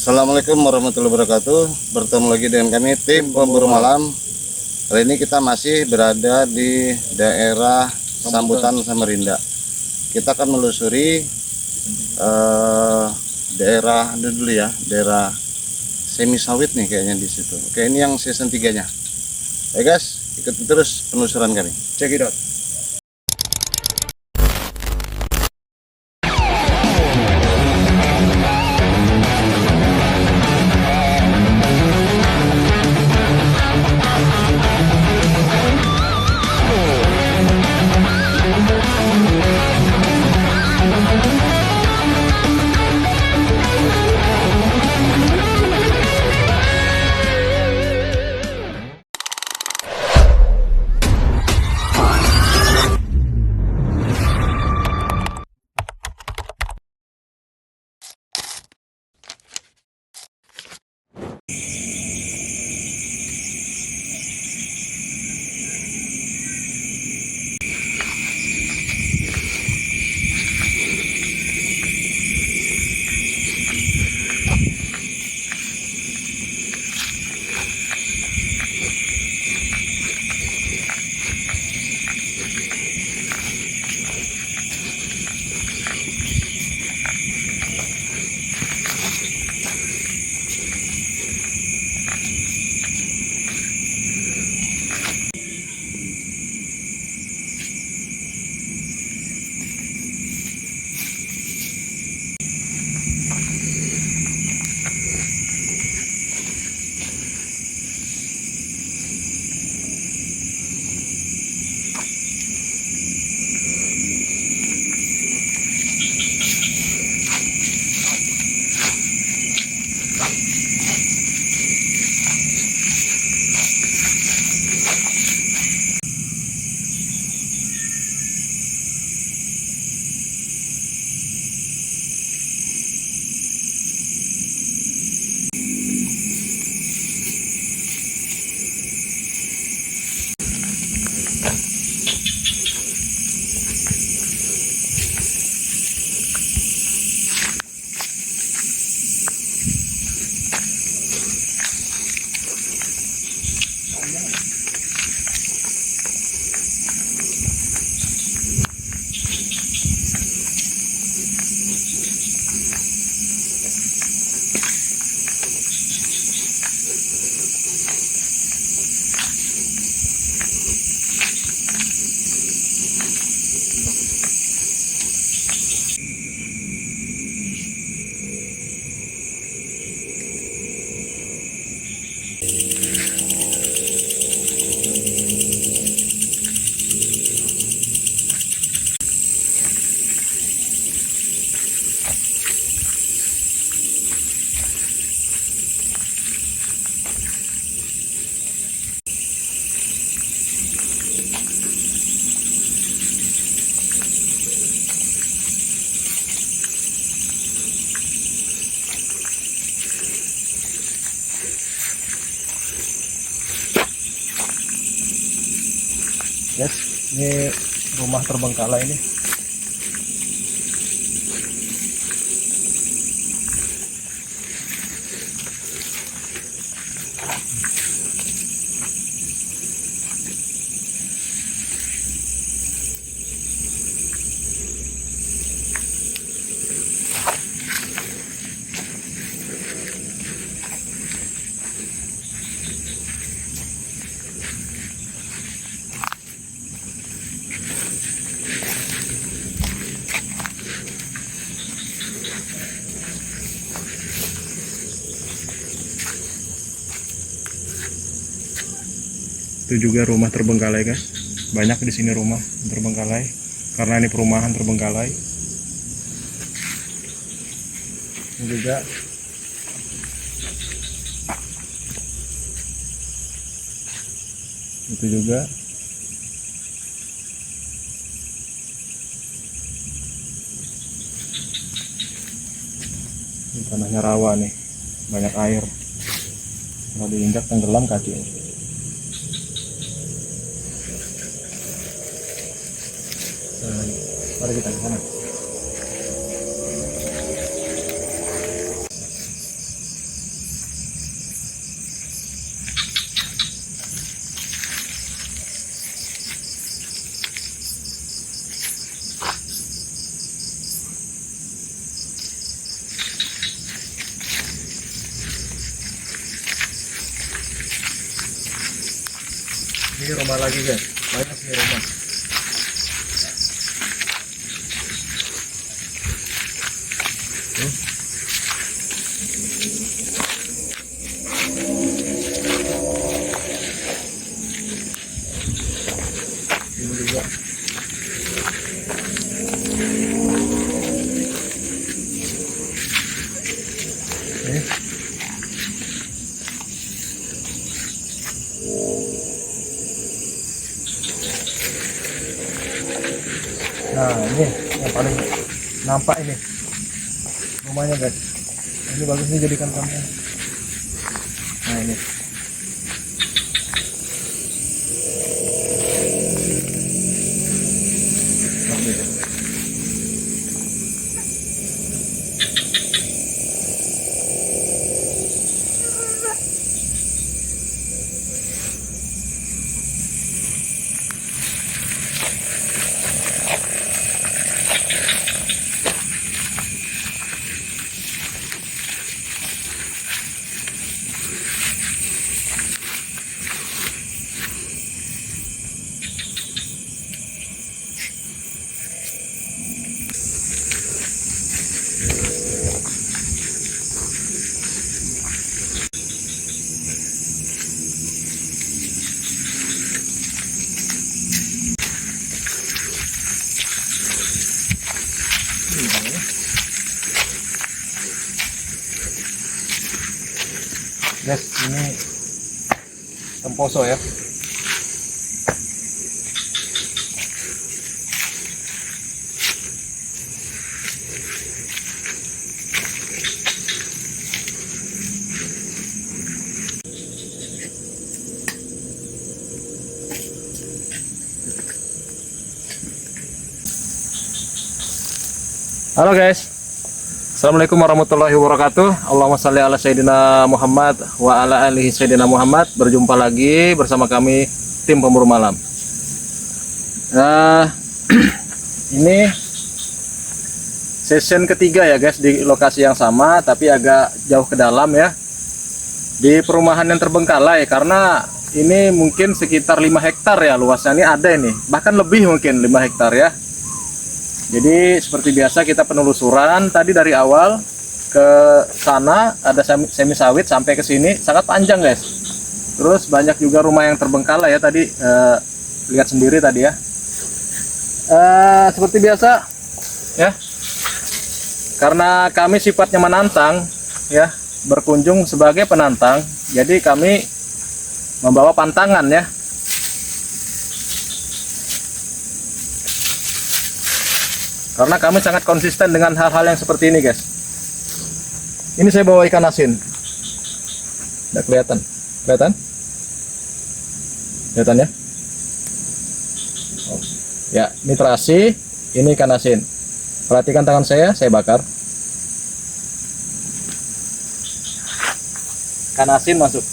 Assalamualaikum warahmatullahi wabarakatuh. Bertemu lagi dengan kami tim pemburu malam. Kali ini kita masih berada di daerah Sambutan Samarinda. Kita akan menelusuri daerah dulu ya, daerah semi sawit nih kayaknya di situ. Oke, ini yang season 3-nya. Guys, ikuti terus penelusuran kami. Check it out. Guys, ini rumah terbengkalai ini. Itu juga rumah terbengkalai, guys. Banyak di sini rumah terbengkalai karena ini perumahan terbengkalai. Ini juga itu juga ini tanahnya rawa nih, banyak air, kalau diinjak tenggelam kaki. Mari kita ke sana. Ini rumah lagi guys, banyak sih rumah. Ini juga. Nah ini yang paling nampak ini rumahnya guys. Ini bagus nih jadikan kampung. Nah ini. Guys, ini temposo ya. Halo guys, Assalamualaikum warahmatullahi wabarakatuh. Allahumma shalli ala Sayyidina Muhammad wa ala alihi Sayyidina Muhammad. Berjumpa lagi bersama kami tim pemburu malam. Nah, ini session ketiga ya guys, di lokasi yang sama tapi agak jauh ke dalam ya, di perumahan yang terbengkalai. Karena ini mungkin sekitar 5 hektar ya luasnya, ini ada ini, bahkan lebih mungkin 5 hektar ya. Jadi seperti biasa kita penelusuran tadi dari awal ke sana, ada semi sawit sampai ke sini sangat panjang guys. Terus banyak juga rumah yang terbengkalai ya tadi, lihat sendiri tadi ya. Seperti biasa ya, karena kami sifatnya menantang ya, berkunjung sebagai penantang, jadi kami membawa pantangan ya. Karena kami sangat konsisten dengan hal-hal yang seperti ini guys. Ini saya bawa ikan asin. Tidak kelihatan? Kelihatan? Kelihatan ya? Oh. Ya, ini terasi, ini ikan asin. Perhatikan tangan saya bakar. Ikan asin masuk.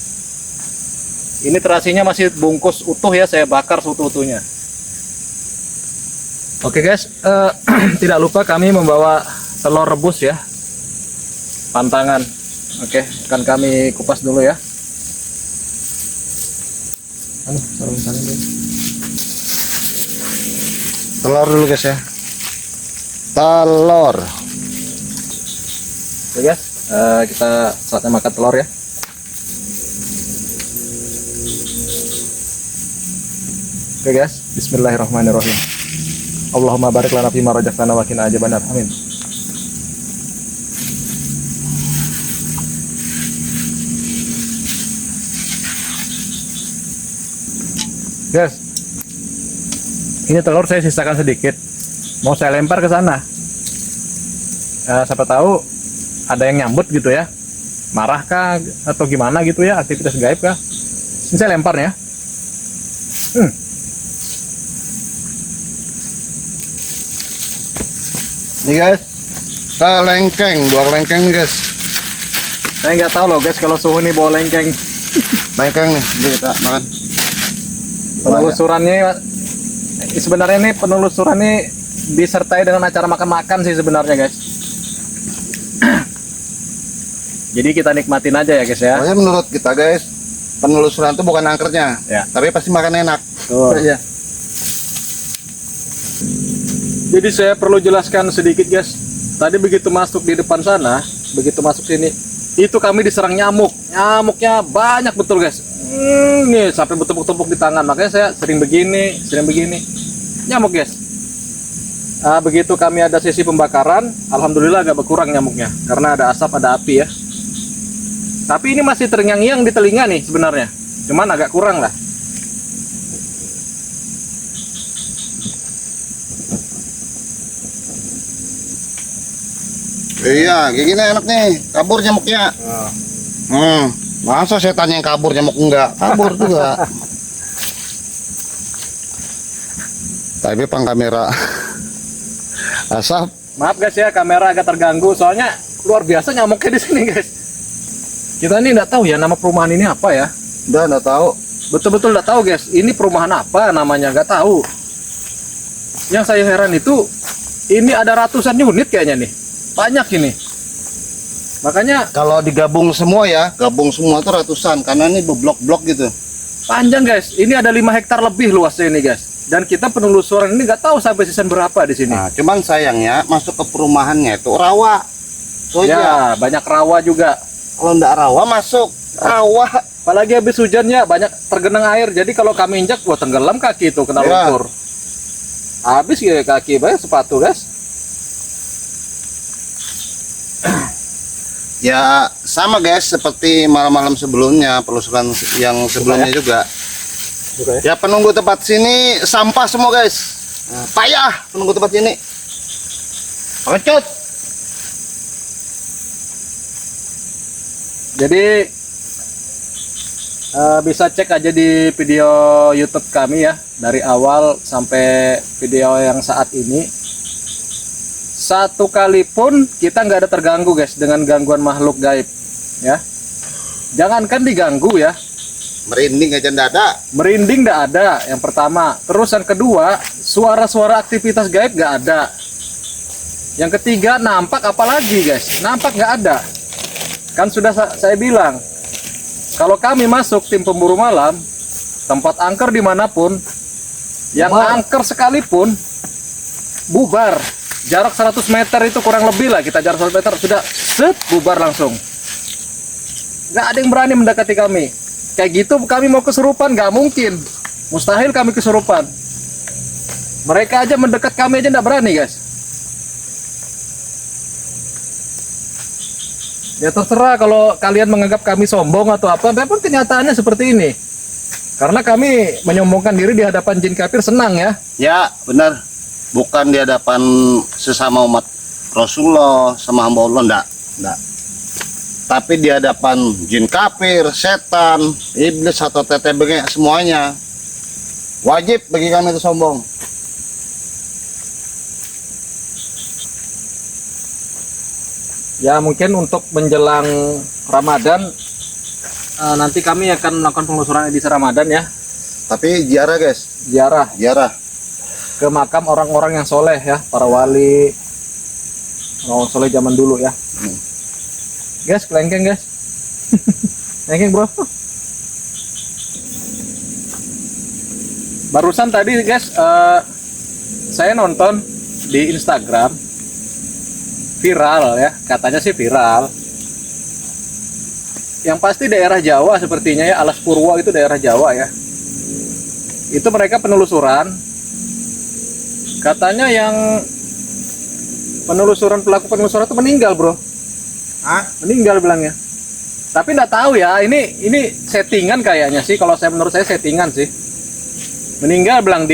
Ini terasinya masih bungkus utuh ya, saya bakar seutuh-utuhnya. Oke guys, tidak lupa kami membawa telur rebus ya, pantangan. Oke, akan kami kupas dulu ya. Telur dulu guys ya. Telur. Oke guys, kita saatnya makan telur ya. Oke guys, bismillahirrahmanirrahim. Allahumma barik lana fima razaqtana wa qina adzabannar. Amin. Guys, ini telur saya sisakan sedikit, mau saya lempar ke sana. Siapa tahu ada yang nyambut gitu ya, marah kah atau gimana gitu ya, aktivitas gaib kah. Ini saya lempar ya. Ini guys, lengkeng, buah lengkeng nih guys. Saya nggak tahu loh guys kalau suhu nih bawa lengkeng. Lengkeng nih, ini kita makan. Penelusurannya sebenarnya ini penelusurannya disertai dengan acara makan-makan sih sebenarnya guys. Jadi kita nikmatin aja ya guys ya. Pokoknya menurut kita guys, penelusuran itu bukan angkernya, Ya. tapi pasti makan enak. Tuh. Iya. Jadi saya perlu jelaskan sedikit guys. Tadi begitu masuk di depan sana, begitu masuk sini, itu kami diserang nyamuk. Nyamuknya banyak betul guys. Nih sampai bertumpuk-tumpuk di tangan. Makanya saya sering begini. Nyamuk guys. Begitu kami ada sesi pembakaran, alhamdulillah agak berkurang nyamuknya karena ada asap, ada api ya. Tapi ini masih terngiang-ngiang di telinga nih sebenarnya. Cuman agak kurang lah. Iya, kayak gini enak nih. Kabur nyamuknya. Masa setan yang kabur, nyamuk enggak? Kabur juga. Tapi pang kamera asap. Maaf guys ya, kamera agak terganggu soalnya luar biasa nyamuknya di sini guys. Kita ini nggak tahu ya nama perumahan ini apa ya. Udah nggak tahu. Betul-betul nggak tahu guys. Ini perumahan apa namanya nggak tahu. Yang saya heran itu ini ada ratusan unit kayaknya nih. Banyak ini. Makanya Kalau digabung semua ya, gabung semua tuh ratusan karena ini berblok-blok gitu. panjang guys. Ini ada 5 hektar lebih luasnya ini guys. Dan kita penelusuran ini nggak tahu sampai season berapa di sini. Nah, cuman sayangnya masuk ke perumahannya itu rawa. So Ya, banyak rawa juga. kalau ndak rawa masuk rawa. Apalagi habis hujannya banyak tergenang air. Jadi kalau kami injak, wah tenggelam kaki itu kena Ya. lumpur. Habis ya kaki, banyak sepatu guys. Ya sama guys seperti malam-malam sebelumnya, penelusuran yang sebelumnya juga. Ya penunggu tempat sini sampah semua guys. Payah penunggu tempat sini. Pengecut. Jadi bisa cek aja di video YouTube kami ya, dari awal sampai video yang saat ini. Satu kali pun kita nggak ada terganggu guys dengan gangguan makhluk gaib ya. Jangankan diganggu ya, Merinding aja ndak ada. merinding nggak ada yang pertama. Terus yang kedua, suara-suara aktivitas gaib nggak ada. Yang ketiga, nampak apalagi guys, nampak nggak ada. Kan sudah saya bilang, kalau kami masuk tim pemburu malam, tempat angker dimanapun, yang Bubar. angker sekalipun bubar. Jarak 100 meter itu kurang lebih lah, kita jarak 100 meter sudah set bubar langsung. Nggak ada yang berani mendekati kami. Kayak gitu kami mau kesurupan nggak mungkin, mustahil kami kesurupan. Mereka aja mendekat kami aja nggak berani guys. Ya terserah kalau kalian menganggap kami sombong atau apa, memang kenyataannya seperti ini. Karena kami menyombongkan diri di hadapan jin kafir senang ya. Ya benar. Bukan di hadapan sesama umat Rasulullah sama hamba Allah ndak. Tapi di hadapan jin kafir, setan, iblis atau teteh bengek semuanya. Wajib bagi kami itu sombong. Ya mungkin untuk menjelang Ramadan nanti kami akan melakukan penelusuran edisi Ramadan ya. Tapi ziarah guys, Ziarah ziarah. ke makam orang-orang yang soleh ya, para wali, orang soleh zaman dulu ya. Guys, kelengkeng guys. Kelengkeng bro. Barusan tadi guys, saya nonton di Instagram viral ya, katanya sih viral. Yang pasti daerah Jawa sepertinya ya, Alas Purwo itu daerah Jawa ya. Itu mereka penelusuran. Katanya yang pelaku penelusuran itu meninggal bro. Hah? Meninggal bilangnya. Tapi nggak tahu ya, ini settingan kayaknya sih. Kalau menurut saya settingan sih. Meninggal bilang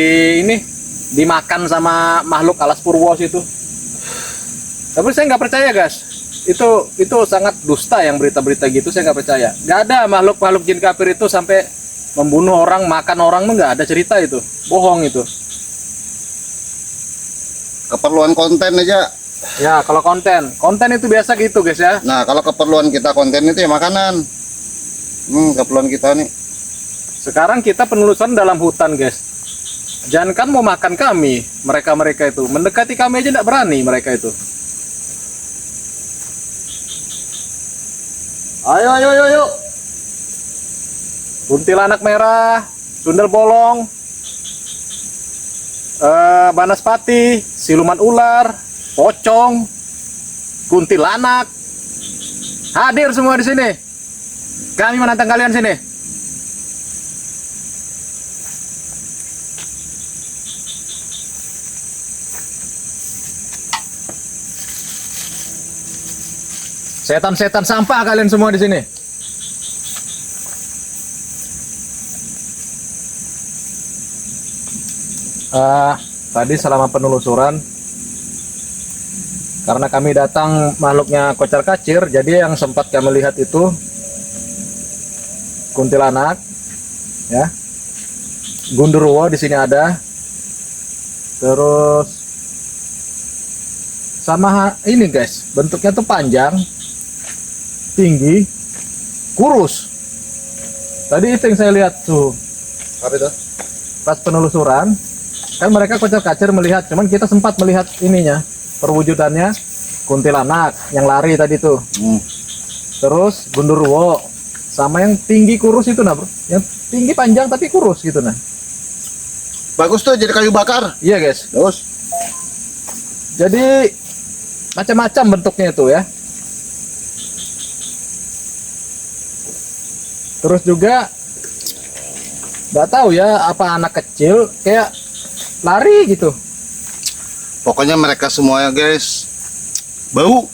dimakan sama makhluk Alas Purwo situ. Tapi saya nggak percaya guys. Itu sangat dusta yang berita-berita gitu, saya nggak percaya. Nggak ada makhluk jin kafir itu sampai membunuh orang, makan orang, nggak ada cerita itu. Bohong itu. Keperluan konten aja. Ya kalau konten itu biasa gitu guys ya. Nah kalau keperluan kita konten itu ya makanan. Keperluan kita nih. Sekarang kita penelusuran dalam hutan guys. Jangankan mau makan kami, mereka itu mendekati kami aja tidak berani mereka itu. Ayo. kuntilanak merah, sundel bolong, banaspati, siluman ular, pocong, kuntilanak. Hadir semua di sini. Kami menantang kalian sini. Setan-setan sampah kalian semua di sini. Tadi selama penelusuran, karena kami datang makhluknya kocar kacir, jadi yang sempat kami lihat itu kuntilanak, ya, gundurwo di sini ada, terus sama ini guys, bentuknya tuh panjang, tinggi, kurus. Tadi itu yang saya lihat tuh. Apa itu? Pas penelusuran, kan mereka kocar kacir melihat, cuman kita sempat melihat ininya, perwujudannya kuntilanak yang lari tadi tuh. Terus gundurwo sama yang tinggi kurus itu nah, bro. Yang tinggi panjang tapi kurus gitu nah. Bagus tuh jadi kayu bakar. Iya guys. Terus Jadi macam-macam bentuknya itu ya. Terus juga nggak tahu ya apa anak kecil kayak lari gitu. pokoknya mereka semuanya guys bau,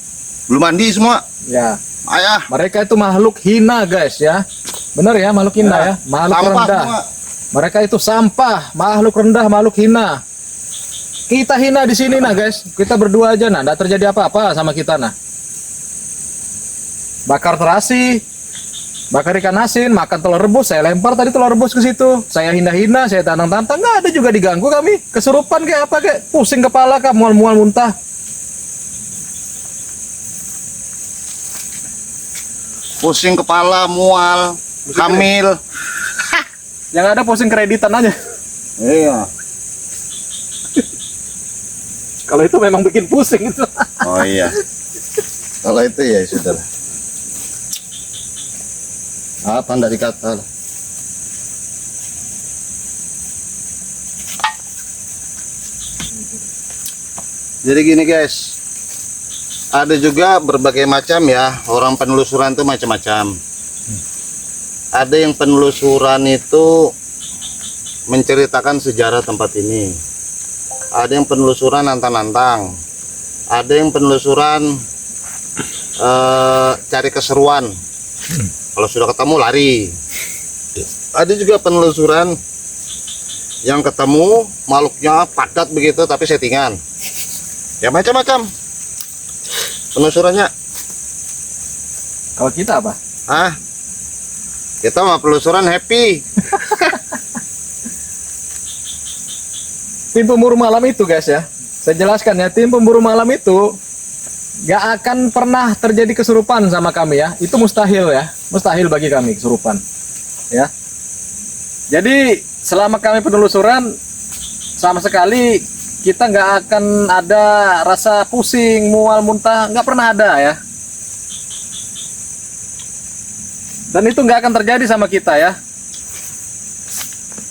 belum mandi semua. Ya, Ayah. mereka itu makhluk hina guys ya. Bener ya, makhluk hina ya, makhluk Sampah rendah. semua. Mereka itu sampah, makhluk rendah, makhluk hina. Kita hina di sini nah guys. Kita berdua aja nah, nggak terjadi apa-apa sama kita nah. Bakar terasi, bakar ikan asin, makan telur rebus. Saya lempar tadi telur rebus ke situ. Saya hina-hina, saya tantang-tantang, nggak ada juga diganggu kami. Kesurupan kayak apa kayak pusing kepala kak, mual-mual muntah. Pusing kepala, mual, hamil. Yang ada pusing kreditan aja. Iya. Kalau itu memang bikin pusing itu. Oh iya. Kalau itu ya sudah. Apa ndak dikata? Jadi gini guys, ada juga berbagai macam ya, orang penelusuran itu macam-macam. Ada yang penelusuran itu menceritakan sejarah tempat ini. Ada yang penelusuran nantang-nantang. Ada yang penelusuran cari keseruan. Kalau sudah ketemu lari. Ada juga penelusuran yang ketemu makhluknya padat begitu tapi settingan. Ya macam-macam penelusurannya. Kalau kita apa? Kita mah penelusuran happy. Tim pemburu malam itu guys ya, saya jelaskan ya, tim pemburu malam itu gak akan pernah terjadi kesurupan sama kami ya. Itu mustahil ya, mustahil bagi kami kesurupan ya. Jadi selama kami penelusuran sama sekali kita nggak akan ada rasa pusing, mual, muntah, nggak pernah ada ya. Dan itu nggak akan terjadi sama kita ya.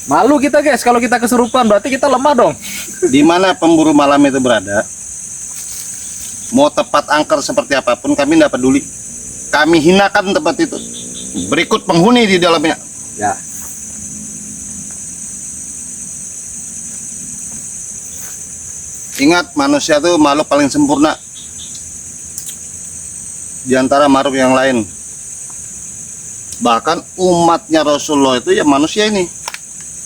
Malu kita guys kalau kita kesurupan, berarti kita lemah dong. Di mana pemburu malam itu berada, mau tepat angker seperti apapun kami tidak peduli. Kami hinakan tempat itu. Berikut penghuni di dalamnya. Ya. Ingat, manusia itu makhluk paling sempurna di antara makhluk yang lain. Bahkan umatnya Rasulullah itu ya manusia ini.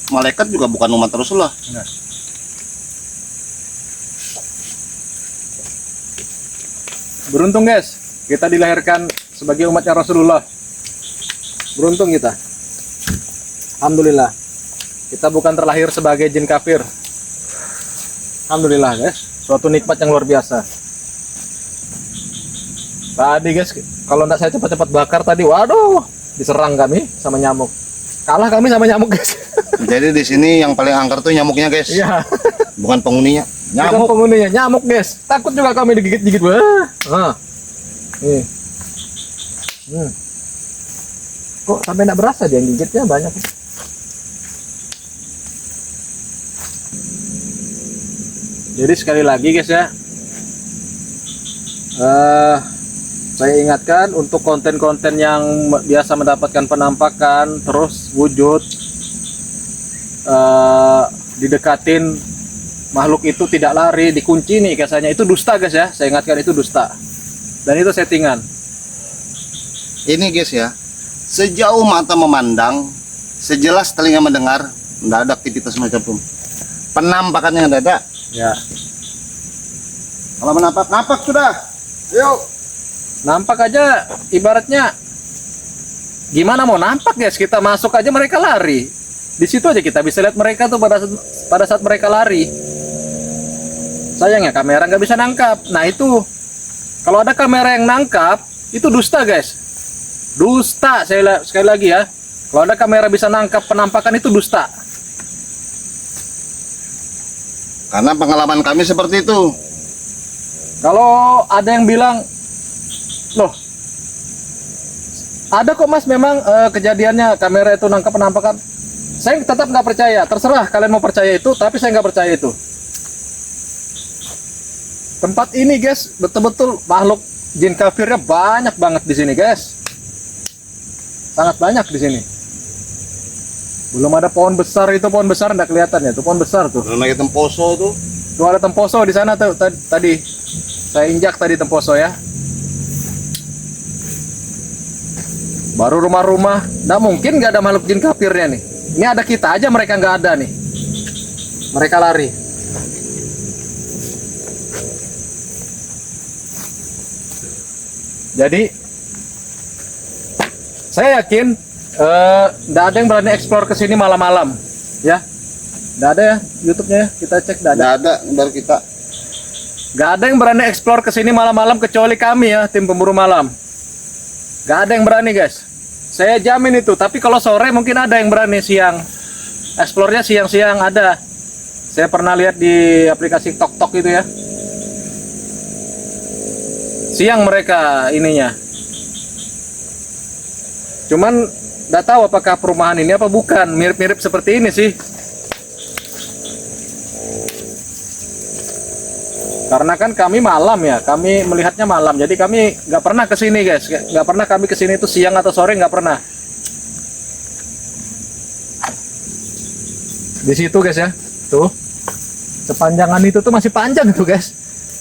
Malaikat juga bukan umat Rasulullah. Benar. Beruntung guys, kita dilahirkan sebagai umatnya Rasulullah. Beruntung kita. Alhamdulillah. Kita bukan terlahir sebagai jin kafir. Alhamdulillah guys, suatu nikmat yang luar biasa. Tadi guys, kalau enggak saya cepat-cepat bakar tadi, waduh, diserang kami sama nyamuk. Kalah kami sama nyamuk guys. Jadi di sini yang paling angker tuh nyamuknya guys. Iya. Bukan penghuninya. Bukan Nyamuk. penghuninya, nyamuk guys. Takut juga kami digigit-gigit. Wah. Nih. Kok sampai nggak berasa dia gigitnya banyak. Jadi sekali lagi guys ya, saya ingatkan untuk konten-konten yang biasa mendapatkan penampakan terus wujud didekatin makhluk itu tidak lari, dikunci nih biasanya, itu dusta guys ya. Saya ingatkan itu dusta dan itu settingan. Ini guys ya, sejauh mata memandang, sejelas telinga mendengar, tidak ada aktivitas macam pun. Penampakannya tidak ada. Ya, Kalau nampak sudah. Yuk. nampak aja ibaratnya gimana mau nampak guys, kita masuk aja mereka lari. Di situ aja kita bisa lihat mereka tuh pada saat mereka lari. Sayangnya kamera nggak bisa nangkap. Nah itu kalau ada kamera yang nangkap itu dusta guys, dusta. Sekali lagi ya, kalau ada kamera bisa nangkap penampakan itu dusta. Karena pengalaman kami seperti itu. Kalau ada yang bilang, loh, ada kok mas memang kejadiannya kamera itu nangkap penampakan, saya tetap nggak percaya. Terserah kalian mau percaya itu, tapi saya nggak percaya itu. Tempat ini guys, betul-betul makhluk jin kafirnya banyak banget di sini guys, sangat banyak di sini. Belum ada pohon besar, itu pohon besar nggak kelihatan ya, itu pohon besar tuh. Belum lagi temposo tuh. Tuh ada temposo di sana tuh tadi. Saya injak tadi temposo ya. Baru rumah-rumah, nggak mungkin nggak ada makhluk jin kafirnya nih. Ini ada kita aja, mereka nggak ada nih. Mereka lari. Jadi saya yakin nggak ada yang berani explore ke sini malam-malam, ya. Nggak ada ya YouTube-nya ya, kita cek nggak ada. Nggak ada, baru kita. Nggak ada yang berani explore ke sini malam-malam kecuali kami ya, tim pemburu malam. Nggak ada yang berani guys, saya jamin itu. Tapi kalau sore mungkin ada yang berani, siang. Explore-nya siang-siang ada. Saya pernah lihat di aplikasi TokTok itu ya. Siang mereka ininya. Cuman nggak tahu apakah perumahan ini apa bukan. Mirip-mirip seperti ini sih. Karena kan kami malam ya, kami melihatnya malam. Jadi kami nggak pernah kesini guys. Nggak pernah kami kesini itu siang atau sore, nggak pernah. Di situ guys ya, tuh sepanjangan itu tuh masih panjang tuh guys.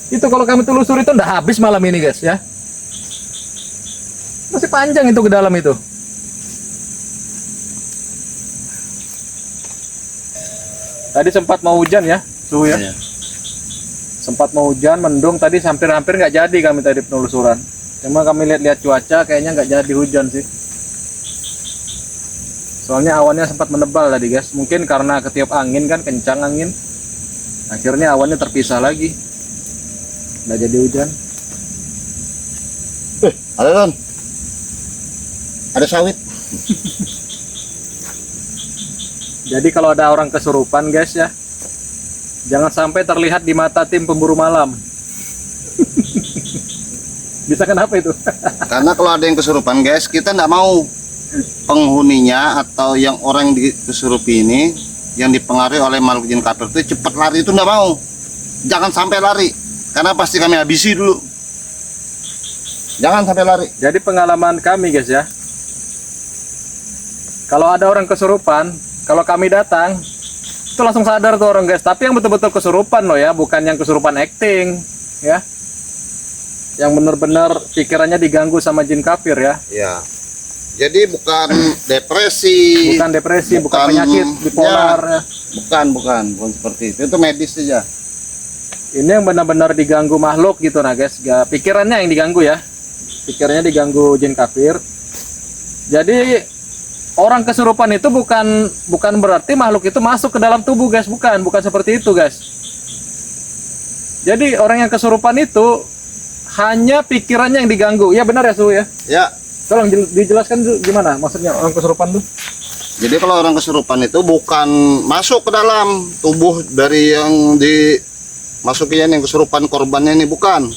Itu kalau kami telusuri itu udah habis malam ini guys ya. Masih panjang itu ke dalam itu. Tadi sempat mau hujan ya, suhu ya. Iya. Sempat mau hujan, mendung tadi, hampir-hampir nggak jadi kami tadi penelusuran. Cuma kami lihat-lihat cuaca, kayaknya nggak jadi hujan sih. Soalnya awannya sempat menebal tadi guys. Mungkin karena ketiup angin kan, kencang angin. Akhirnya awannya terpisah lagi. Nggak jadi hujan. Ada Don. Ada sawit. Jadi kalau ada orang kesurupan guys ya, jangan sampai terlihat di mata tim pemburu malam. Bisa kenapa itu? Karena kalau ada yang kesurupan guys, kita nggak mau penghuninya atau yang orang yang dikesurupi ini yang dipengaruhi oleh makhluk jin kafir itu cepat lari, itu nggak mau. Jangan sampai lari, karena pasti kami habisi dulu. Jangan sampai lari. Jadi pengalaman kami guys ya, kalau ada orang kesurupan, kalau kami datang itu langsung sadar tuh orang guys. Tapi yang betul-betul kesurupan loh ya, bukan yang kesurupan acting ya, yang benar-benar pikirannya diganggu sama jin kafir ya. Ya. Jadi bukan depresi, Bukan depresi, bukan penyakit bipolar ya. Bukan seperti itu. Itu medis saja. Ini yang benar-benar diganggu makhluk gitu nah guys. Pikirannya yang diganggu ya. Pikirannya diganggu jin kafir. Jadi orang kesurupan itu bukan berarti makhluk itu masuk ke dalam tubuh guys, bukan seperti itu guys. Jadi orang yang kesurupan itu hanya pikirannya yang diganggu. Ya benar ya Su ya? Ya. Tolong dijelaskan gimana maksudnya orang kesurupan tuh? Jadi kalau orang kesurupan itu bukan masuk ke dalam tubuh dari yang dimasukinya yang kesurupan korbannya ini, bukan.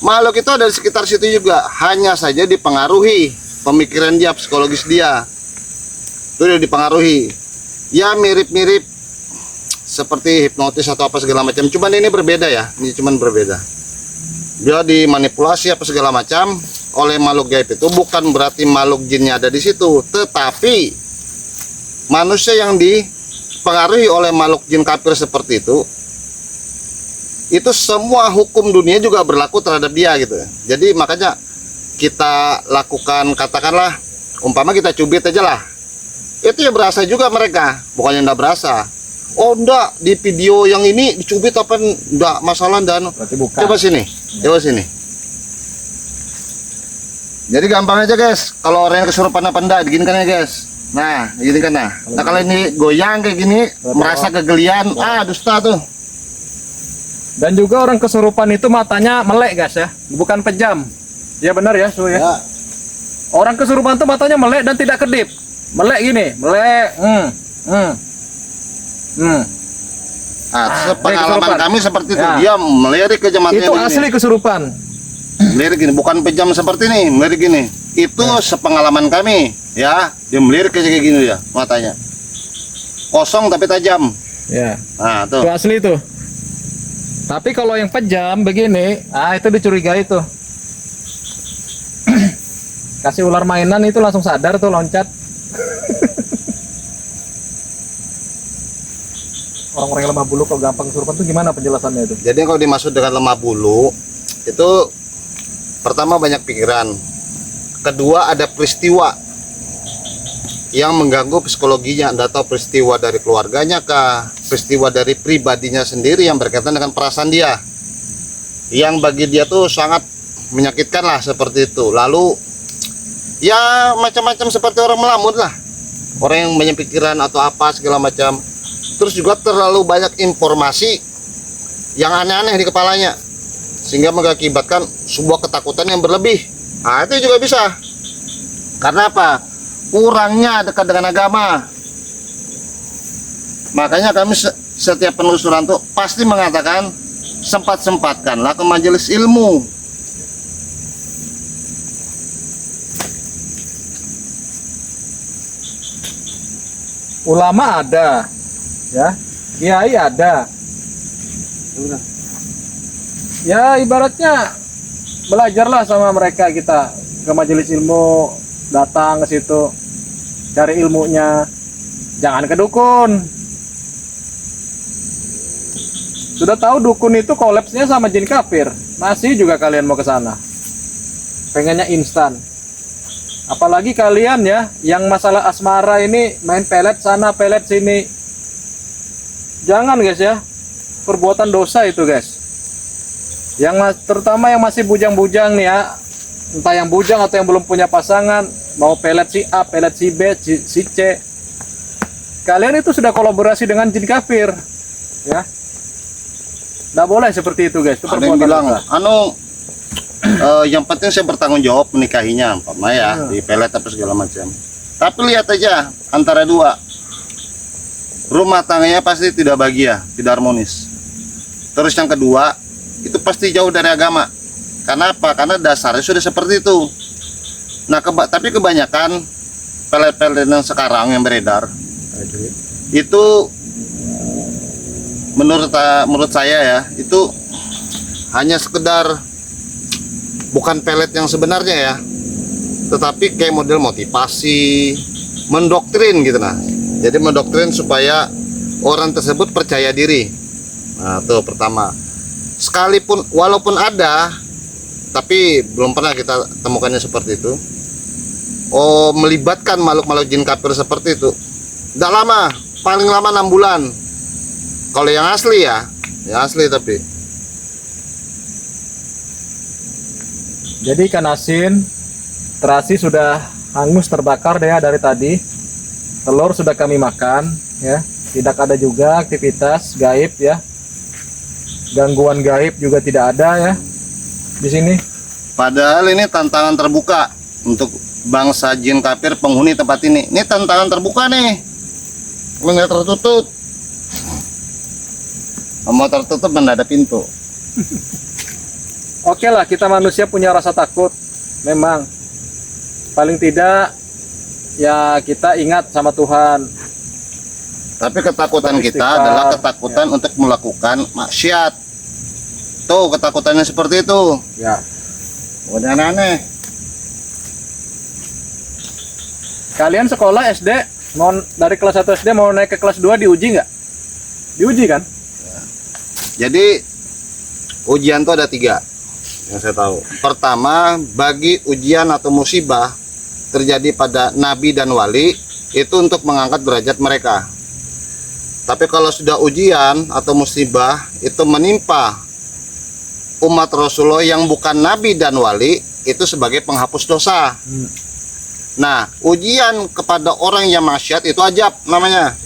Makhluk itu ada di sekitar situ juga, hanya saja dipengaruhi pemikiran dia, psikologis dia itu udah dipengaruhi. Ya mirip-mirip seperti hipnotis atau apa segala macam, cuman ini berbeda ya, ini cuman berbeda. Dia dimanipulasi apa segala macam oleh makhluk gaib. Itu bukan berarti makhluk jinnya ada di situ, tetapi manusia yang dipengaruhi oleh makhluk jin kafir seperti itu semua hukum dunia juga berlaku terhadap dia gitu. Jadi makanya kita lakukan, katakanlah umpama kita cubit aja lah, itu ya berasa juga mereka, bukannya enggak berasa. Oh enggak, di video yang ini dicubit apa enggak masalah dan Berarti bukan. coba sini, coba sini. Jadi gampang aja guys, kalau orang yang kesurupan apa enggak, gini kan ya guys. Nah, gini kan nah. Nah kalau ini goyang kayak gini, merasa kegelian, dusta tuh. Dan juga orang kesurupan itu matanya melek guys ya, bukan pejam. Ya benar ya, Su ya. Ya. Orang kesurupan tuh matanya melek dan tidak kedip. Melek gini, melek. Sepengalaman kesurupan. kami seperti itu, Ya. dia melirik aja matanya Itu begini. asli kesurupan. Melirik gini, bukan pejam seperti ini, melirik gini. Itu sepengalaman kami, ya. Dia melirik aja kayak gini ya, matanya. Kosong tapi tajam. Ya. Nah, Itu tuh. asli itu. Tapi kalau yang pejam begini, itu dicurigai tuh. Kasih ular mainan itu langsung sadar tuh loncat. Orang-orang yang lemah bulu kok gampang kesurupan tuh gimana penjelasannya itu? Jadi kalau dimaksud dengan lemah bulu, itu pertama banyak pikiran. Kedua ada peristiwa yang mengganggu psikologinya, Anda tahu peristiwa dari keluarganya kah, peristiwa dari pribadinya sendiri yang berkaitan dengan perasaan dia, yang bagi dia tuh sangat menyakitkan lah seperti itu. Lalu ya macam-macam seperti orang melamun lah, orang yang banyak pikiran atau apa segala macam. Terus juga terlalu banyak informasi yang aneh-aneh di kepalanya sehingga mengakibatkan sebuah ketakutan yang berlebih. Nah itu juga bisa. Karena apa? Kurangnya dekat dengan agama. Makanya kami setiap penelusuran tuh pasti mengatakan sempat-sempatkanlah ke majelis ilmu. Ulama ada, ya, kiai ada. Ya ibaratnya belajarlah sama mereka, kita ke majelis ilmu, datang ke situ, cari ilmunya, jangan ke dukun. Sudah tahu dukun itu kolapsnya sama jin kafir, masih juga kalian mau ke sana, pengennya instan. Apalagi kalian ya, yang masalah asmara ini main pelet sana, pelet sini. Jangan guys ya, perbuatan dosa itu guys. Terutama yang masih bujang-bujang nih ya, entah yang bujang atau yang belum punya pasangan, mau pelet si A, pelet si B, si C. Kalian itu sudah kolaborasi dengan jin kafir, ya. Nggak boleh seperti itu guys. Itu Ada yang perbuatan bilang, dosa. yang penting saya bertanggung jawab menikahinya, umpama ya, di pelet apa segala macam. Tapi lihat aja antara dua, rumah tangganya pasti tidak bahagia, tidak harmonis. Terus yang kedua, itu pasti jauh dari agama. Karena apa? Karena dasarnya sudah seperti itu. Nah, tapi kebanyakan pelet-pelet yang sekarang yang beredar itu menurut saya ya, itu hanya sekedar bukan pelet yang sebenarnya ya, tetapi kayak model motivasi, mendoktrin gitu. Nah, jadi mendoktrin supaya orang tersebut percaya diri. Nah, itu pertama. Sekalipun walaupun ada, tapi belum pernah kita temukannya seperti itu. Oh, melibatkan makhluk-makhluk jin kafir seperti itu. Tidak lama, paling lama 6 bulan. Kalau yang asli ya asli tapi. Jadi ikan asin terasi sudah hangus terbakar deh ya dari tadi. Telur sudah kami makan ya. Tidak ada juga aktivitas gaib ya. Gangguan gaib juga tidak ada ya di sini. Padahal ini tantangan terbuka untuk bangsa jin kafir penghuni tempat ini. Ini tantangan terbuka nih. Ini tertutup. Mau tertutup dan ada pintu. Oke lah, kita manusia punya rasa takut memang. paling tidak ya kita ingat sama Tuhan. Tapi ketakutan kita Beristighfar. adalah ketakutan untuk melakukan maksiat. Tuh ketakutannya seperti itu. Ya. Bukan aneh-aneh. Kalian sekolah SD mau dari kelas 1 SD mau naik ke kelas 2 diuji nggak? Diuji kan? Jadi ujian itu ada 3 yang saya tahu. Pertama, bagi ujian atau musibah terjadi pada nabi dan wali itu untuk mengangkat derajat mereka. Tapi kalau sudah ujian atau musibah itu menimpa umat Rasulullah yang bukan nabi dan wali, itu sebagai penghapus dosa. Nah, ujian kepada orang yang maksiat itu ajab namanya.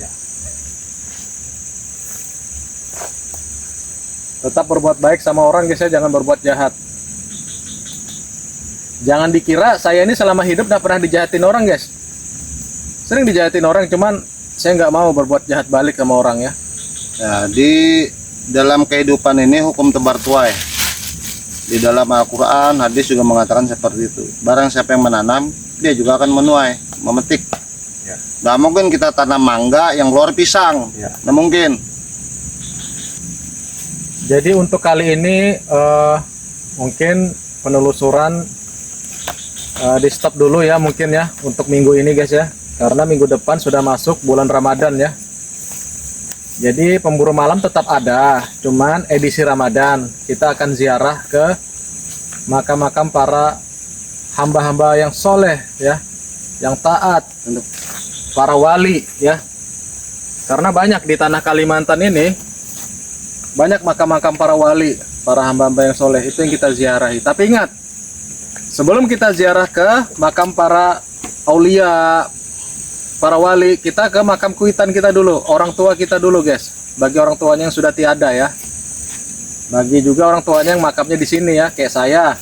Tetap berbuat baik sama orang guys ya, jangan berbuat jahat. Jangan dikira saya ini selama hidup nggak pernah dijahatin orang guys. Sering dijahatin orang, cuman saya nggak mau berbuat jahat balik sama orang ya. Ya, di dalam kehidupan ini hukum tebar tuai. Di dalam Al-Quran, hadis juga mengatakan seperti itu. Barang siapa yang menanam, dia juga akan menuai, memetik. Ya. Nggak mungkin kita tanam mangga yang keluar pisang. Ya. Nggak mungkin. Jadi untuk kali ini mungkin penelusuran di stop dulu ya mungkin ya untuk minggu ini guys ya, karena minggu depan sudah masuk bulan Ramadan ya. Jadi pemburu malam tetap ada, cuman edisi Ramadan kita akan ziarah ke makam-makam para hamba-hamba yang soleh ya, yang taat, untuk para wali ya. Karena banyak di tanah Kalimantan ini banyak makam-makam para wali, para hamba-hamba yang soleh, itu yang kita ziarahi. Tapi ingat, sebelum kita ziarah ke makam para aulia, para wali, kita ke makam kuitan kita dulu, orang tua kita dulu guys. Bagi orang tuanya yang sudah tiada ya. Bagi juga orang tuanya yang makamnya di sini ya, kayak saya.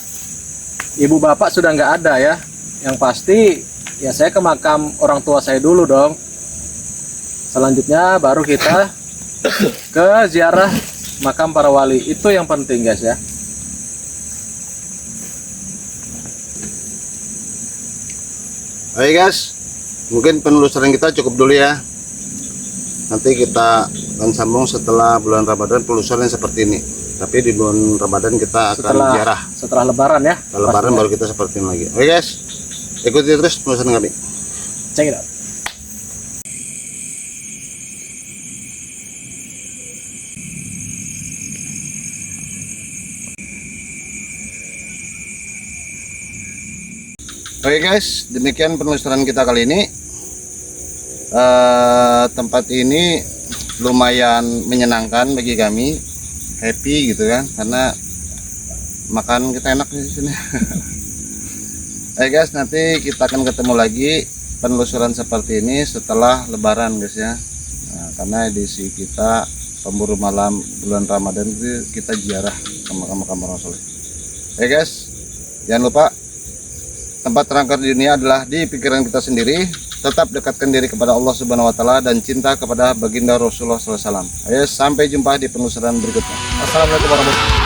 Ibu bapak sudah nggak ada ya. Yang pasti ya saya ke makam orang tua saya dulu dong. Selanjutnya baru kita ke ziarah makam para wali. Itu yang penting guys ya. Oke guys, mungkin penelusuran kita cukup dulu ya. Nanti kita akan sambung setelah bulan Ramadan, penelusuran seperti ini. Tapi di bulan Ramadan kita akan ziarah. Setelah lebaran ya. Setelah lebaran baru kita seperti ini lagi. Oke guys, ikuti terus penelusuran kami. Check it out. Oke guys, demikian penelusuran kita kali ini. Tempat ini lumayan menyenangkan bagi kami, happy gitu kan, karena makan kita enak di sini. Oke guys, nanti kita akan ketemu lagi penelusuran seperti ini setelah Lebaran guys ya. Nah, karena edisi kita pemburu malam bulan Ramadan itu kita ziarah ke makam-makam Rasul. Oke guys, jangan lupa tempat terangkat di dunia adalah di pikiran kita sendiri. Tetap dekatkan diri kepada Allah Subhanahu wa taala dan cinta kepada baginda Rasulullah SAW. Ayo sampai jumpa di penelusuran berikutnya. Assalamualaikum warahmatullahi wabarakatuh.